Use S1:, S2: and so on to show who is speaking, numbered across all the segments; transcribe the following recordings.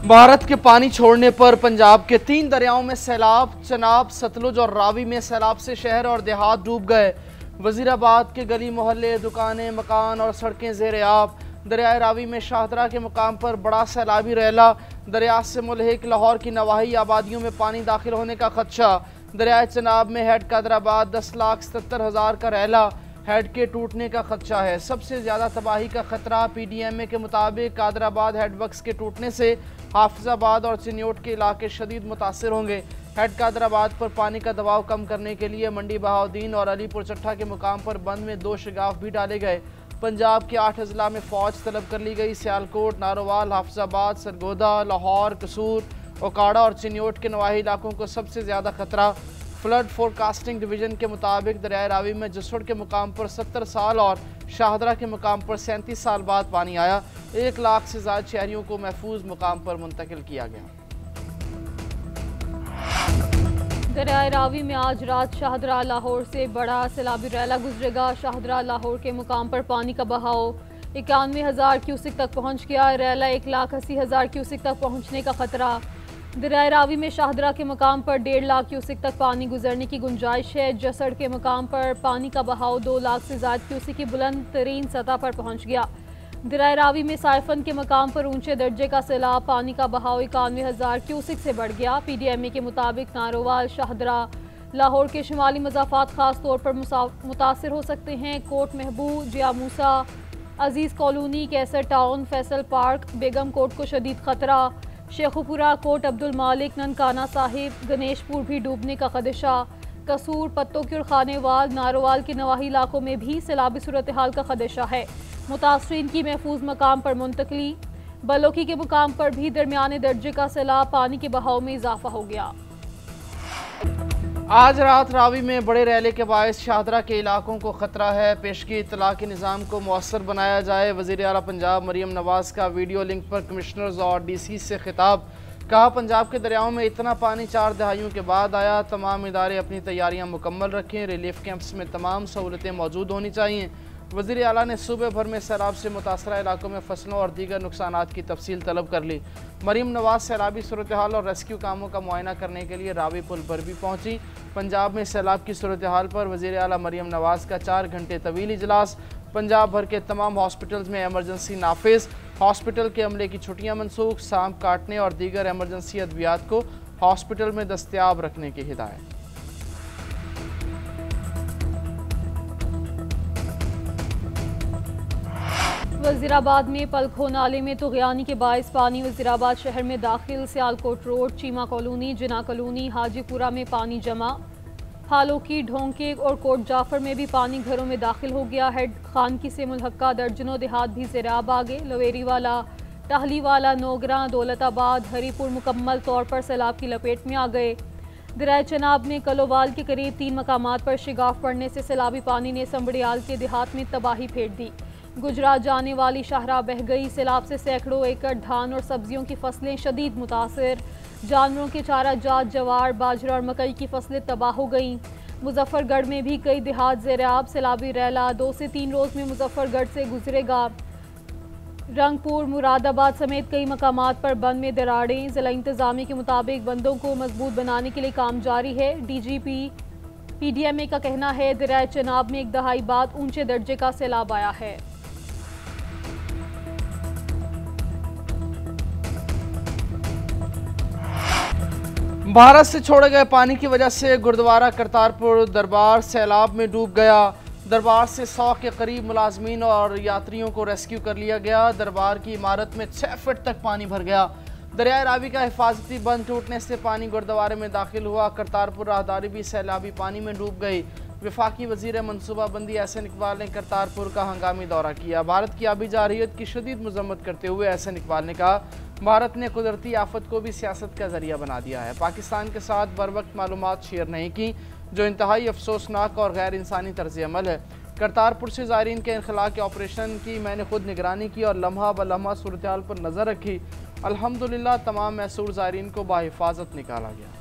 S1: भारत के पानी छोड़ने पर पंजाब के 3 दरियाओं में सैलाब। चनाब, सतलुज और रावी में सैलाब से शहर और देहात डूब गए। वजीराबाद के गली मोहल्ले, दुकानें, मकान और सड़कें ज़ेर आब। दरियाए रावी में शाहदरा के मुकाम पर बड़ा सैलाबी रैला। दरिया से मुल्हिक लाहौर की नवाही आबादियों में पानी दाखिल होने का खदशा। दरियाए चनाब में हेड कादराबाद 10,77,000 का रैला। हेड के टूटने का खदशा है। सबसे ज़्यादा तबाही का खतरा PDMA के मुताबिक कादराबाद हेडवर्क्स के टूटने से हाफिजाबाद और चिन्योट के इलाके शदीद मुतासर होंगे। हेड कादराबाद पर पानी का दबाव कम करने के लिए मंडी बहाउद्दीन और अलीपुर चट्ठा के मुकाम पर बंद में 2 शगाफ भी डाले गए। पंजाब के 8 अजला में फ़ौज तलब कर ली गई। सियालकोट, नारोवाल, हाफिजाबाद, सरगोदा, लाहौर, कसूर, ओकाड़ा और चिन्योट के नवाही इलाकों को सबसे ज़्यादा खतरा। फ्लड फोरकास्टिंग डिवीज़न के मुताबिक दरियाए रावी में जसोड़ के मुकाम पर 70 साल और शाहदरा के मुकाम पर 37 साल बाद पानी आया। 1 लाख से ज़्यादा शहरियों को महफूज मुकाम पर मुंतकिल किया गया।
S2: दरियाए रावी में आज रात शाहदरा लाहौर से बड़ा सैलाबी रैला गुजरेगा। शाहदरा लाहौर के मुकाम पर पानी का बहाव 91,000 क्यूसिक तक पहुँच गया। रैला 1,80,000 क्यूसिक तक पहुँचने का खतरा। दरियाए रावी में शाहदरा के मुकाम पर 1.5 लाख क्यूसिक तक पानी गुजरने की गुंजाइश है। जसड़ के मुकाम पर पानी का बहाव 2 लाख से ज़्यादा क्यूसिक की बुलंद तरीन सतह पर पहुँच गया। दरियाए रावी में साइफन के मुकाम पर ऊंचे दर्जे का सैलाब, पानी का बहाव 91,000 क्यूसिक से बढ़ गया। PDMA के मुताबिक नारोवाल, शाहदरा, लाहौर के शुमाली मज़ाफ़ात ख़ास तौर पर मुतासर हो सकते हैं। कोट महबूब, जिया मूसा, अजीज़ कॉलोनी, कैसर टाउन, फैसल पार्क, बेगम कोट को शदीद ख़तरा। शेखुपुरा, कोट अब्दुल मालिक, ननकाना साहिब, गणेशपुर भी डूबने का खदशा। कसूर, पत्तोक्यूर, खानेवाल, नारोवाल के नवाही इलाकों में भी सैलाबी सूरत हाल का खदशा है। मुतासरीन की महफूज मकाम पर मुंतकली। बलोकी के मुकाम पर भी दरमियाने दर्जे का सैलाब, पानी के बहाव में इजाफा हो गया।
S1: आज रात रावी में बड़े रैले के बायस शाहदरा के इलाकों को खतरा है। पेशगी इत्तला के निज़ाम को मौसर बनाया जाए। वज़ीर आला पंजाब मरीम नवाज़ का वीडियो लिंक पर कमिश्नर्स और DC से खिताब। कहा, पंजाब के दरियाओं में इतना पानी 4 दहाइयों के बाद आया। तमाम इदारे अपनी तैयारियां मुकम्मल रखें। रिलीफ कैंप्स में तमाम सहूलतें मौजूद होनी चाहिए। वज़ीर आला ने सूबे भर में सैलाब से मुतासरा इलाकों में फसलों और दीगर नुकसानात की तफसील तलब कर ली। मरीम नवाज सैलाबी सूरत हाल और रेस्क्यू कामों का मुआयना करने के लिए रावी पुल पर भी पहुंची। पंजाब में सैलाब की सूरत हाल पर वज़ीर आला मरीम नवाज का 4 घंटे तवील इजलास। पंजाब भर के तमाम हॉस्पिटल्स में एमरजेंसी नाफिज। हॉस्पिटल के अमले की छुट्टियाँ मनसूख। सांप काटने और दीगर एमरजेंसी अद्वियात को हॉस्पिटल में दस्तियाब रखने की हिदायत।
S2: वज़ीराबाद में पलखो नाले में तुग़यानी के बायस पानी वज़ीराबाद शहर में दाखिल। सियालकोट रोड, चीमा कॉलोनी, जिना कॉलोनी, हाजीपुरा में पानी जमा। फालोकी, ढोंके और कोट जाफर में भी पानी घरों में दाखिल हो गया। हेड खानकी से मुल्हक्का दर्जनों देहात भी ज़ेराब आ गए। लवेरीवाला, टाहलीवाला, नोगरा, दौलताबाद, हरीपुर मुकम्मल तौर पर सैलाब की लपेट में आ गए। दरियाए चनाब में कलोवाल के करीब 3 मकामात पर शिगाफ पड़ने से सैलाबी पानी ने संबड़ियाल के देहात में तबाही फेर दी। गुजरात जाने वाली शाहराह बह गई। सैलाब से सैकड़ों एकड़ धान और सब्जियों की फसलें शदीद मुतासर। जानवरों के चारा जात, जवार, बाजरा और मकई की फसलें तबाह हो गईं। मुजफ्फरगढ़ में भी कई देहात ज़ेराब। सैलाबी रैला 2 से 3 रोज़ में मुजफ्फरगढ़ से गुजरेगा। रंगपुर, मुरादाबाद समेत कई मकामात पर बंद में दरारें। ज़िला इंतज़ामिया के मुताबिक बंदों को मजबूत बनाने के लिए काम जारी है। DGP PDMA का कहना है, दरियाए चनाब में 1 दहाई बाद ऊंचे दर्जे का सैलाब आया है।
S1: भारत से छोड़े गए पानी की वजह से गुरुद्वारा करतारपुर दरबार सैलाब में डूब गया। दरबार से 100 के करीब मुलाजमीन और यात्रियों को रेस्क्यू कर लिया गया। दरबार की इमारत में 6 फीट तक पानी भर गया। दरियाए रावी का हिफाजती बंद टूटने से पानी गुरुद्वारे में दाखिल हुआ। करतारपुर राहदारी भी सैलाबी पानी में डूब गई। वफाकी वजीर मनसूबाबंदी एहसन इकबाल ने करतारपुर का हंगामी दौरा किया। भारत की आबी जारहियत की शदीद मजम्मत करते हुए एहसन इकबाल ने कहा, भारत ने कुदरती आफत को भी सियासत का जरिया बना दिया है। पाकिस्तान के साथ बर वक्त मालूमात शेयर नहीं की, जो इंतहाई अफसोसनाक और गैर इंसानी तर्ज अमल है। करतारपुर से ज़ायरीन के इनखला के ऑपरेशन की मैंने खुद निगरानी की और लम्हा ब लम्हा सूरत हाल पर नज़र रखी। अल्हम्दुलिल्लाह तमाम मैसूर ज़ायरीन को बाहिफाजत निकाला गया।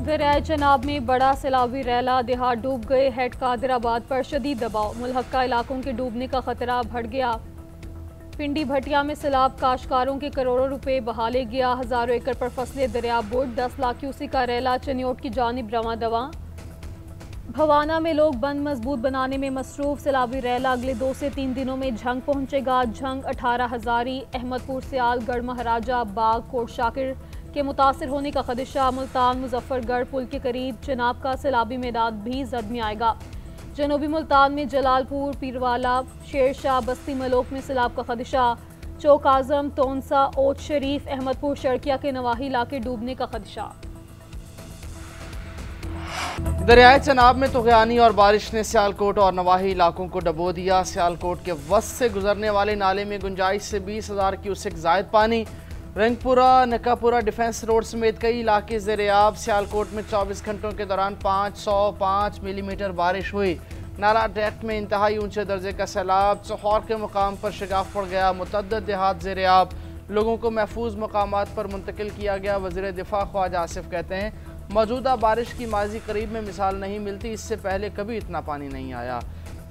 S2: दरियाए चनाब में बड़ा सैलाबी रैला, देहात डूब गए। हेड कादिराबाद पर शदीद दबाव, मुल्हक्का इलाकों के डूबने का खतरा बढ़ गया। पिंडी भटिया में सैलाब काश्तकारों के करोड़ों रुपए बहा ले गया। हजारों एकड़ पर फसलें दरियाब बुड। 10 लाख क्यूसेक का रैला चनियोट की जानिब रवां दवा। भवाना में लोग बंद मजबूत बनाने में मसरूफ। सैलाबी रैला अगले 2 से 3 दिनों में झंग पहुंचेगा। झंग 18 हजारी, अहमदपुर, सियाल, गढ़ महाराजा, बाग, कोट शाकिर के मुतासर होने का खदशा। मुल्तान मुजफ्फरगढ़ पुल के करीब चनाब का सैलाबी मैदान भी जद में आएगा। जनूबी मुल्तान में जलालपुर, पीरवाला, शेरशाह, बस्ती मलोक में सैलाब का खदशा। चौक आजम, तोनसा, ओट शरीफ, अहमदपुर, शर्किया के नवाही इलाके डूबने का खदशा।
S1: दरियाए चनाब में तुग़यानी और बारिश ने सियालकोट और नवाही इलाकों को डबो दिया। सियालकोट के वस्त से गुजरने वाले नाले में गुंजाइश से 20,000 क्यूसेक जायद पानी। रंगपुरा, नकापुरा, डिफेंस रोड समेत कई इलाके ज़ेर-ए-आब। सियालकोट में 24 घंटों के दौरान 505 मिलीमीटर बारिश हुई। नाला डेक्ट में इंतहाई ऊंचे दर्जे का सैलाब। चौहौर के मुकाम पर शिगाफ पड़ गया। मुतअद्दिद देहात ज़ेर-ए-आब, लोगों को महफूज मकामात पर मुंतकिल किया गया। वज़ीर दिफा ख्वाजा आसिफ कहते हैं, मौजूदा बारिश की माजी करीब में मिसाल नहीं मिलती। इससे पहले कभी इतना पानी नहीं आया।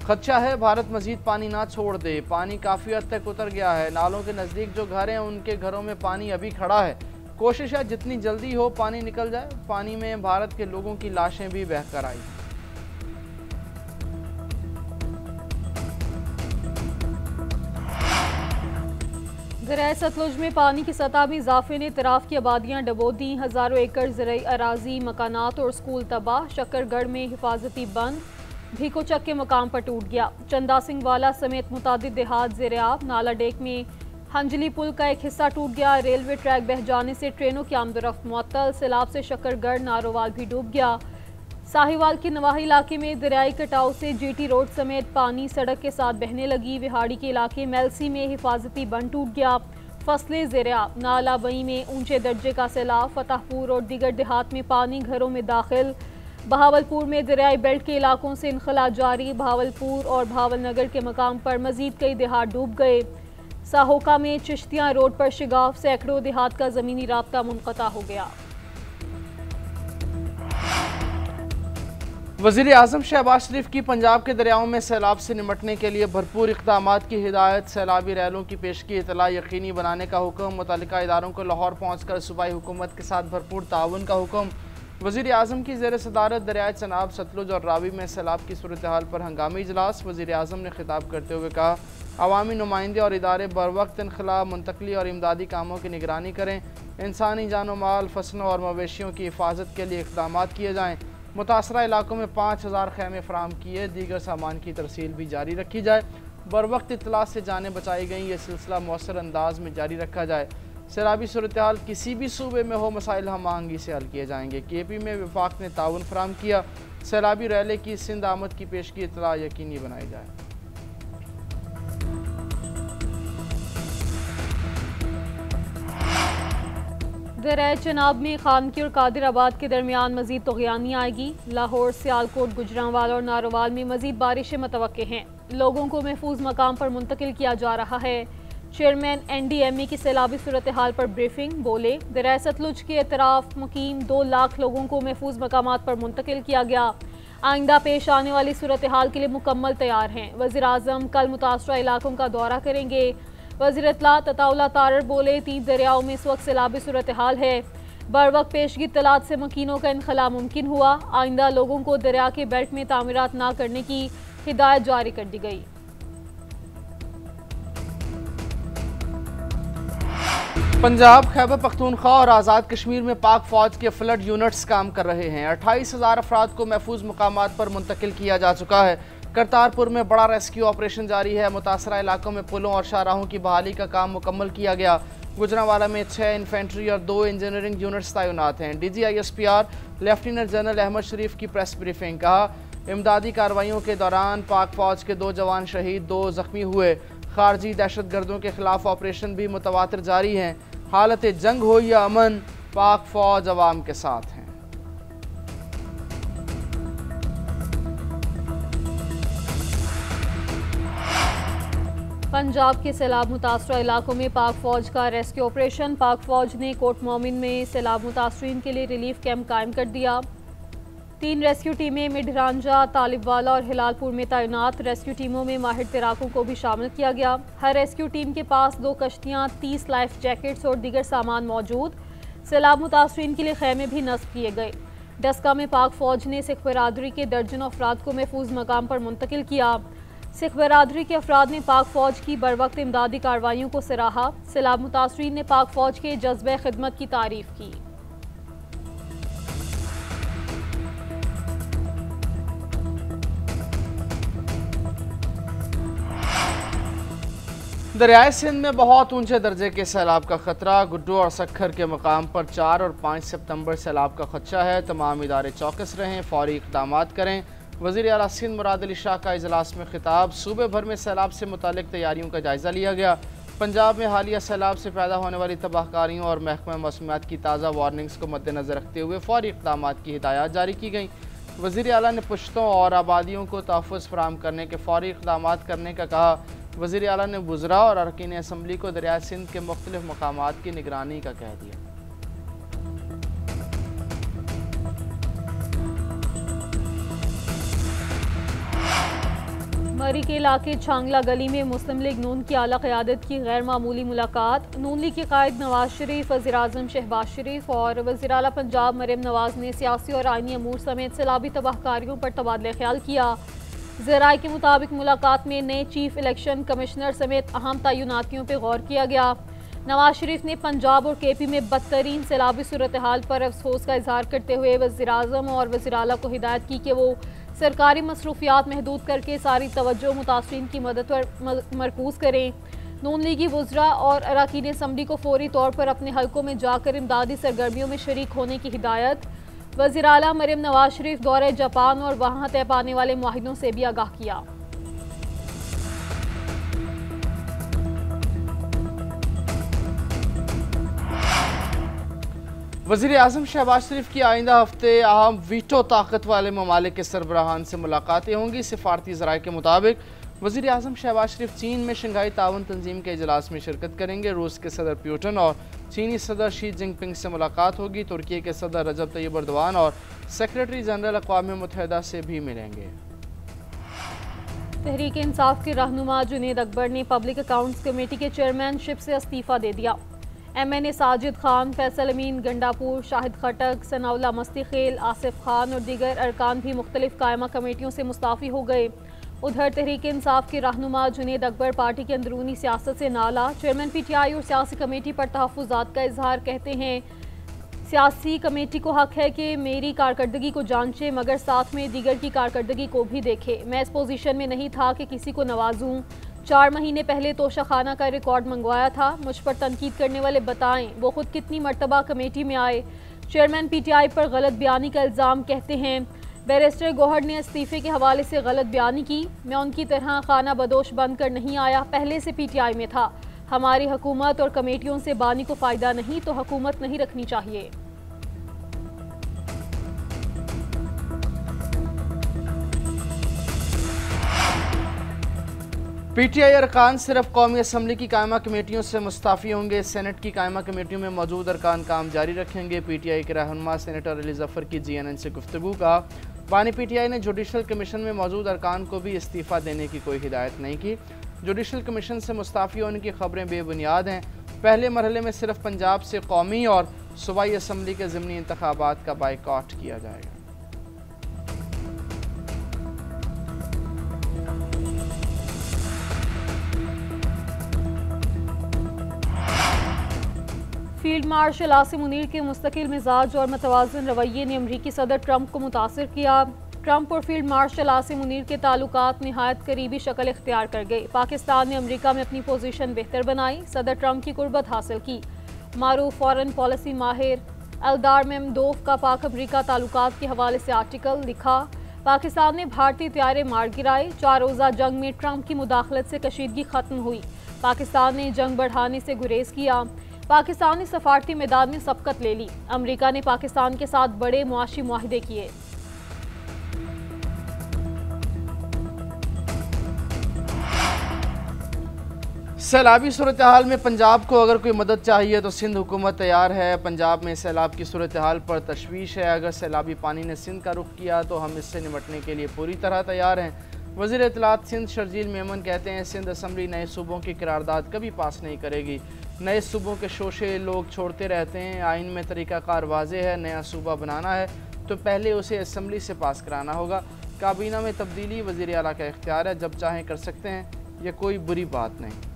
S1: खदशा है भारत मजीद पानी ना छोड़ दे। पानी काफ़ी हद तक उतर गया है। नालों के नज़दीक जो घर हैं उनके घरों में पानी अभी खड़ा है। कोशिश है जितनी जल्दी हो पानी निकल जाए। पानी में भारत के लोगों की लाशें भी बहकर आई।
S2: दरियाए सतलुज में पानी की सतह में इजाफे ने तराफ की आबादियाँ डबो दी। हज़ारों एकड़ ज़रई अराजी, मकानात और स्कूल तबाह। शक्करगढ़ में हिफाजती बंद भीकोचक के मकाम पर टूट गया। चंदा सिंह वाला समेत मुतादिद देहात ज़ेर-ए-आब। नाला डेक में हंजली पुल का एक हिस्सा टूट गया। रेलवे ट्रैक बह जाने से ट्रेनों की आमदोरफ्त मुअत्तल। सैलाब से शक्करगढ़, नारोवाल भी डूब गया। साहिवाल के नवाही इलाके में दरियाई कटाव से जीटी रोड समेत पानी सड़क के साथ बहने लगी। विहाड़ी के इलाके मेलसी में हिफाजती बंद टूट गया। फसलें ज़ेर-ए-आब। नाला बई में ऊंचे दर्जे का सैलाब। फतेहपुर और दीगर देहात में पानी घरों में दाखिल। बहावलपुर में दरियाई बेल्ट के इलाकों से इनखला जारी। बहावलपुर और भावलनगर के मकाम पर मजीद कई देहात डूब गए। साहोका में चिश्तियाँ रोड पर शिगाफ, सैकड़ों देहात का ज़मीनी राब्ता मुनक़ता हो गया।
S1: वज़ीर आज़म शहबाज शरीफ की पंजाब के दरियाओं में सैलाब से निमटने के लिए भरपूर इक़दामात की हिदायत। सैलाबी रैलों की पेशगी इतला यकीनी बनाने का हुक्म। मुतल्लिका इदारों को लाहौर पहुँच कर सूबाई हुकूमत के साथ भरपूर ताउन का हुक्म। वज़ीर आज़म की ज़ेर सदारत दरियाए चनाब, सतलुज और रावी में सैलाब की सूरत हाल पर हंगामी इजलास। वज़ीर आज़म ने खिताब करते हुए कहा, अवामी नुमाइंदे और इदारे बर वक्त इनखला, मुंतकली और इमदादी कामों की निगरानी करें। इंसानी जानो माल, फसलों और मवेशियों की हिफाजत के लिए इक़दामात किए जाएँ। मुतासरा इलाकों में 5000 खैमे फराम किए। दीगर सामान की तरसील भी जारी रखी जाए। बर वक्त इतला से जानें बचाई गई। ये सिलसिला मौसर अंदाज में जारी रखा जाए। सैलाबी सूरत हाल किसी भी सूबे में हो, मसाइल हम आहंगी से हल किए जाएंगे। KP में विफाक ने ताउन फराम किया। सैलाबी रैले की सिंध आमद की पेशगी इतला यकीनी बनाई जाए।
S2: दरियाए चनाब में खानकी और कादिराबाद के दरमियान मजीद तुग़यानी आएगी। लाहौर, सियालकोट, गुजरांवाल और नारोवाल में मजीद बारिशें मुतवक्के हैं। लोगों को महफूज मकाम पर मुंतकिल किया जा रहा है। चेयरमैन NDMA की सैलाबी सूरत हाल पर ब्रीफिंग। बोले, दरियाए सतलुज के एतराफ मुकीम 2 लाख लोगों को महफूज मकामात पर मुंतकिल किया गया। आइंदा पेश आने वाली सूरत हाल के लिए मुकम्मल तैयार हैं। वज़ीर आज़म कल मुतासरा इलाकों का दौरा करेंगे। वज़ीर इत्तलात अताउल्लाह तारर बोले, 3 दरियाओं में इस वक्त सैलाबी सूरत हाल है। बर वक्त पेशगी इत्तलात से मकीनों का इनखला मुमकिन हुआ। आइंदा लोगों को दरिया के बेल्ट में तामीरात ना करने की हिदायत जारी कर दी गई।
S1: पंजाब, खैबर पख्तूनख्वा और आज़ाद कश्मीर में पाक फ़ौज के फ्लड यूनिट्स काम कर रहे हैं। 28,000 अफराद को महफूज मकामात पर मुंतकिल किया जा चुका है। करतारपुर में बड़ा रेस्क्यू ऑपरेशन जारी है। मुतासरा इलाकों में पुलों और शाहराहों की बहाली का काम मुकम्मल किया गया। गुजरांवाला में 6 इन्फेंट्री और 2 इंजीनियरिंग यूनिट्स तैनात हैं। DGISPR लेफ्टिनेंट जनरल अहमद शरीफ की प्रेस ब्रीफिंग। कहा, इमदादी कार्रवाइयों के दौरान पाक फ़ौज के 2 जवान शहीद, 2 ज़ख्मी हुए। खारजी दहशत गर्दों के खिलाफ ऑपरेशन भी मुतवातिर जारी हैं। हालत जंग हो या अमन, पाक फ़ौज अवाम के साथ हैं।
S2: पंजाब के सैलाब मुतासरा इलाकों में पाक फौज का रेस्क्यू ऑपरेशन। पाक फौज ने कोट मोमिन में सैलाब मुतासरीन के लिए रिलीफ कैंप कायम कर दिया। 3 रेस्क्यू टीमें मिडरांजा, तालिबवाला और हिलालपुर में तैनात। रेस्क्यू टीमों में माहिर तैराकों को भी शामिल किया गया। हर रेस्क्यू टीम के पास 2 कश्तियाँ, 30 लाइफ जैकेट्स और दीगर सामान मौजूद। सैलाब मुतासरीन के लिए खैमे भी नस्ब किए गए। डस्का में पाक फौज ने सिख बरादरी के दर्जनों अफराद को महफूज मकाम पर मुंतकिल किया। सिख बरादरी के अफराद ने पाक फौज की बरवक्त इमदादी कार्रवाइयों को सराहा। सैलाब मुतासरीन ने पाक फौज के जज्बे खिदमत की तारीफ की।
S1: दरियाए सिंध में बहुत ऊंचे दर्जे के सैलाब का खतरा। गुड्डू और सखर के मकाम पर 4 और 5 सितंबर सैलाब का खदशा है। तमाम इदारे चौकस रहें, फौरी इक़दामात करें। वज़ीर आला सिंध मुराद अली शाह का इजलास में खिताब। सूबे भर में सैलाब से मुतालिक तैयारियों का जायज़ा लिया गया। पंजाब में हालिया सैलाब से पैदा होने वाली तबाहकारियों और महकमा मौसमियात की ताज़ा वार्निंग्स को मद्देनज़र रखते हुए फौरी इक़दामात की हिदायत जारी की गई। वज़ीर आला ने पुश्तों और आबादियों को तहफ़्फ़ुज़ फराहम करने के फौरी इक़दामात करने का कहा। वज़ीर आला ने वुज़रा और अरकान असम्बली को दरियाए सिंध के मुख्तलिफ मकामात की निगरानी का कह दिया।
S2: मरी के इलाके छांगला गली में मुस्लिम लीग नून की आला क़यादत की गैर मामूली मुलाकात। नून लीग के कायद नवाज शरीफ, वज़ीर आज़म शहबाज शरीफ और वज़ीर आला पंजाब मरियम नवाज ने सियासी और आइनी अमूर समेत सैलाबी तबाहकारियों पर तबादला ख्याल किया। ज़राए के मुताबिक मुलाकात में नए चीफ इलेक्शन कमिश्नर समेत अहम तयनातियों पर गौर किया गया। नवाज शरीफ ने पंजाब और KP में बदतरीन सैलाबी सूरत हाल पर अफसोस का इजहार करते हुए वज़ीर आज़म और वज़ीर आला को हिदायत की कि वो सरकारी मसरूफियात महदूद करके सारी तवज्जो मुतासरीन की मदद पर मरकूज़ करें। नून लीगी वुज़रा और अरकान असम्बली को फौरी तौर पर अपने हलकों में जाकर इमदादी सरगर्मियों में शरीक होने की हिदायत। वज़ीर आला मरियम नवाज शरीफ दौरे जापान और वहाँ तय पाने वाले मुआहिदों से भी आगाह किया।
S1: वज़ीर आज़म शहबाज शरीफ की आइंदा हफ्ते अहम वीटो ताकत वाले ममालिक के सरबराहान से मुलाकातें होंगी। सिफारती ज़राए के मुताबिक वज़ीर आज़म शहबाज शरीफ चीन में शंघाई ताउन तंजीम के इजलास में शिरकत करेंगे। रूस के सदर प्यूटन और चीनी सदर शी जिनपिंग से मुलाकात होगी। तुर्की के सदर रजब तैयब एर्दोआन और सेक्रेटरी जनरल अक़वाम मुत्तहिदा से भी मिलेंगे।
S2: तहरीक इंसाफ के रहनुमा जुनेद अकबर ने पब्लिक अकाउंट्स कमेटी के चेयरमैनशिप से इस्तीफ़ा दे दिया। MNA साजिद खान, फैसल अमीन गंडापुर, शाहिद खटक, सनाउल्ला मस्ती खेल, आसिफ खान और दीगर अरकान भी मुख्तलिफ कायमा कमेटियों से मुस्ताफ़ी हो गए। उधर तहरीक इंसाफ के रहनुमा जुनेद अकबर पार्टी की अंदरूनी सियासत से नाला। चेयरमैन PTI और सियासी कमेटी पर तहफ़्फ़ुज़ात का इजहार। कहते हैं सियासी कमेटी को हक है कि मेरी कारकर्दगी को जांचे मगर साथ में दीगर की कारकर्दगी को भी देखे। मैं इस पोजीशन में नहीं था कि किसी को नवाजूं। 4 महीने पहले तोशाखाना का रिकॉर्ड मंगवाया था। मुझ पर तनकीद करने वाले बताएं वो खुद कितनी मरतबा कमेटी में आए। चेयरमैन PTI पर गलत बयानी का इल्ज़ाम। कहते हैं बैरिस्टर गौहर ने इस्तीफ़े के हवाले से गलत बयानी की। मैं उनकी तरह खाना बदोश बंद कर नहीं आया, पहले से PTI में था। हमारी हुकूमत और कमेटियों से बानी को फ़ायदा नहीं तो हुकूमत नहीं रखनी चाहिए।
S1: PTI अरकान सिर्फ कौमी असम्बली की कायमा कमेटियों से मुस्ताफ़ी होंगे। सेनेट की कायमा कमेटियों में मौजूद अरकान काम जारी रखेंगे। PTI के रहनुमा सेनेटर अली जफ़र की GNN से गुफ्तगू का। बानी PTI ने जुडिशल कमीशन में मौजूद अरकान को भी इस्तीफ़ा देने की कोई हिदायत नहीं की। जुडिशल कमीशन से मुस्ताफ़ी होने की खबरें बेबुनियाद हैं। पहले मरहले में सिर्फ पंजाब से कौमी और सूबाई असम्बली के ज़िमनी इंतखाबात का बाइकआउट किया जाएगा।
S2: फील्ड मार्शल आसिम मुनीर के मुस्तकिल मिजाज और मतवाज़न रवैये ने अमरीकी सदर ट्रंप को मुतासिर किया। ट्रंप और फील्ड मार्शल आसिम मुनीर के ताल्लुकात निहायत करीबी शक्ल इख्तियार कर गए। पाकिस्तान ने अमरीका में अपनी पोजीशन बेहतर बनाई, सदर ट्रंप की कुर्बत हासिल की। मारूफ फॉरेन पॉलिसी माहिर एल्दार मेमदोव का पाक अमरीका ताल्लुकात के हवाले से आर्टिकल लिखा। पाकिस्तान ने भारतीय तैयारे मार गिराए। 4 रोज़ा जंग में ट्रंप की मुदाखलत से कशीदगी खत्म हुई। पाकिस्तान ने जंग बढ़ाने से गुरेज किया। पाकिस्तान ने सफारती मैदान में सबकत ले ली। अमरीका ने पाकिस्तान के साथ बड़े मुआशी मुआहिदे किए।
S1: सैलाबी सूरत हाल में पंजाब को अगर कोई मदद चाहिए तो सिंध हुकूमत तैयार है। पंजाब में सैलाब की सूरत हाल पर तशवीश है। अगर सैलाबी पानी ने सिंध का रुख किया तो हम इससे निपटने के लिए पूरी तरह तैयार हैं। वज़ीर इत्तलात सिंध शर्जील मेमन कहते हैं, सिंध असम्बली नए सूबों की करारदाद कभी पास नहीं करेगी। नए सूबों के शोशे लोग छोड़ते रहते हैं। आइन में तरीक़ाकार वाज़े है। नया सूबा बनाना है तो पहले उसे असम्बली से पास कराना होगा। काबीना में तब्दीली वज़ीर आला का इख्तियार है, जब चाहें कर सकते हैं, यह कोई बुरी बात नहीं।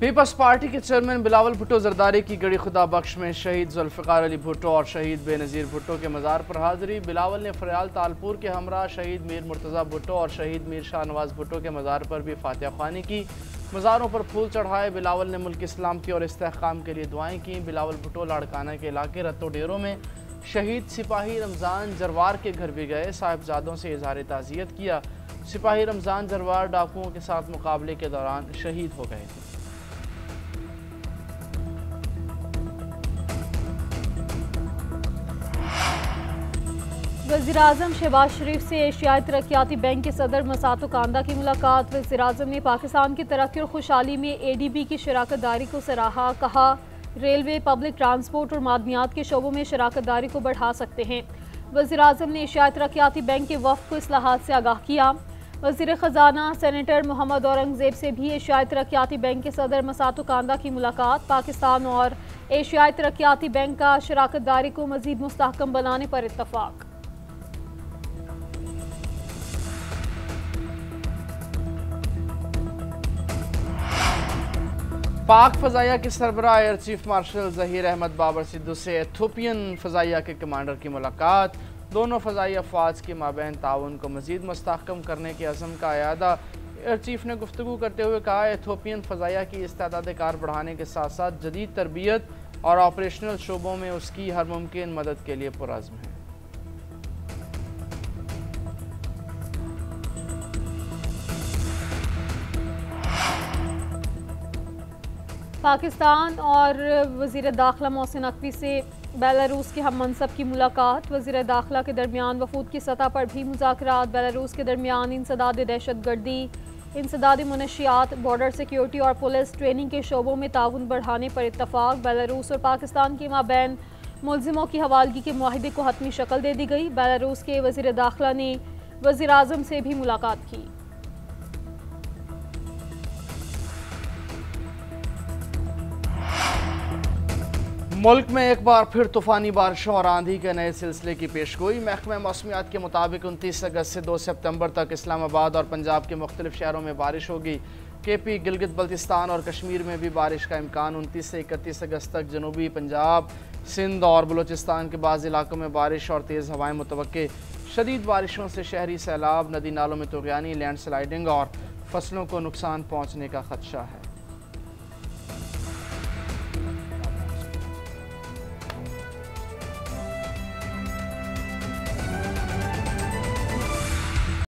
S1: पीपल्स पार्टी के चेयरमैन बिलावल भुट्टो जरदारी की गड़ी खुदा बख्श में शहीद जुल्फ़िकार अली भुट्टो और शहीद बेनज़ीर भुट्टो के मज़ार पर हाज़िरी। बिलावल ने फ़रियाल तालपुर के हमरा शहीद मीर मुर्तज़ा भुट्टो और शहीद मीर शाह नवाज़ भुट्टो के मज़ार पर भी फातिहा ख़्वानी की। मज़ारों पर फूल चढ़ाए। बिलावल ने मुल्क सलामती और इस्तेहकाम के लिए दुआएँ की। बिलावल भुट्टो लाड़काना के इलाके रत्तो डेरों में शहीद सिपाही रमज़ान जरवार के घर भी गए। साहिबजादों से इज़हार ताज़ियत किया। सिपाही रमज़ान जरवार डाकुओं के साथ मुकाबले के दौरान शहीद हो गए थे।
S2: वज़ीर-ए-आज़म शहबाज शरीफ से एशियाई तरक्याती बैंक के सदर मसातो कांदा की मुलाकात। वज़ीर-ए-आज़म ने पाकिस्तान की तरक्की और खुशहाली में ADB की शराकत दारी को सराहा। कहा, रेलवे, पब्लिक ट्रांसपोर्ट और मादनियात के शोबों में शराकत दारी को बढ़ा सकते हैं। वज़ीर-ए-आज़म ने एशियाई तरक्याती बैंक के वफ़द को इस्लाहात से आगाह किया। वज़ीर ख़जाना सेनेटर मोहम्मद औरंगज़ेब से भी एशियाई तरक्याती बैंक के सदर मसातो कांदा की मुलाकात। पाकिस्तान और एशियाई तरक्याती बैंक का शराकत दारी को मज़ीद मुस्तहकम बनाने पर इत्तफ़ाक़।
S1: पाक फ़ज़ाइया के सरबराह air chief marshal Zaheer Ahmed Babar Sidhu से एथियोपियन फ़ज़ाइया के कमांडर की मुलाकात। दोनों फ़ज़ाई अफ़वाज के माबैन ताउन को मज़ीद मुस्तहकम करने के अज़म का अयादा। एयर चीफ ने गुफ्तगू करते हुए कहा, एथियोपियन फ़ज़ाइया की इस्तेदाद कार बढ़ाने के साथ साथ जदीद तरबियत और ऑपरेशनल शोबों में उसकी हर मुमकिन मदद के लिए पुरज़्म है।
S2: पाकिस्तान और वज़ीर दाखिला मोहसिन नकवी से बेलारूस के हम मनसब की मुलाकात। वज़ीर दाखिला के दरमियान वफूद की सतह पर भी मुज़ाकरात। बेलारूस के दरमियान इंसदाद दहशतगर्दी, इंसदाद मनशियात, बॉर्डर सिक्योरिटी और पुलिस ट्रेनिंग के शोबों में ताउन बढ़ाने पर इत्तफ़ाक़। बेलारूस और पाकिस्तान के माबैन मुलजिमों की हवालगी के मुआहिदे को हतमी शक्ल दे दी गई। बेलारूस के वज़ीर दाखिला ने वज़ीर-ए-आज़म से भी मुलाकात की।
S1: मुल्क में एक बार फिर तूफ़ानी बारिशों और आंधी के नए सिलसिले की पेशगोई। महकमा मौसमियात के मुताबिक 29 अगस्त से 2 सितंबर तक इस्लामाबाद और पंजाब के मुख्तलिफ शहरों में बारिश होगी। KP, गिलगित बल्तिस्तान और कश्मीर में भी बारिश का इम्कान। 29 से 31 अगस्त तक जनूबी पंजाब, सिंध और बलूचिस्तान के बाज़ इलाकों में बारिश और तेज़ हवाएँ मुतवक्के। शदीद बारिशों से शहरी सैलाब, नदी नालों में तुग़यानी, लैंड स्लाइडिंग और फसलों को नुकसान पहुँचने का खदशा है।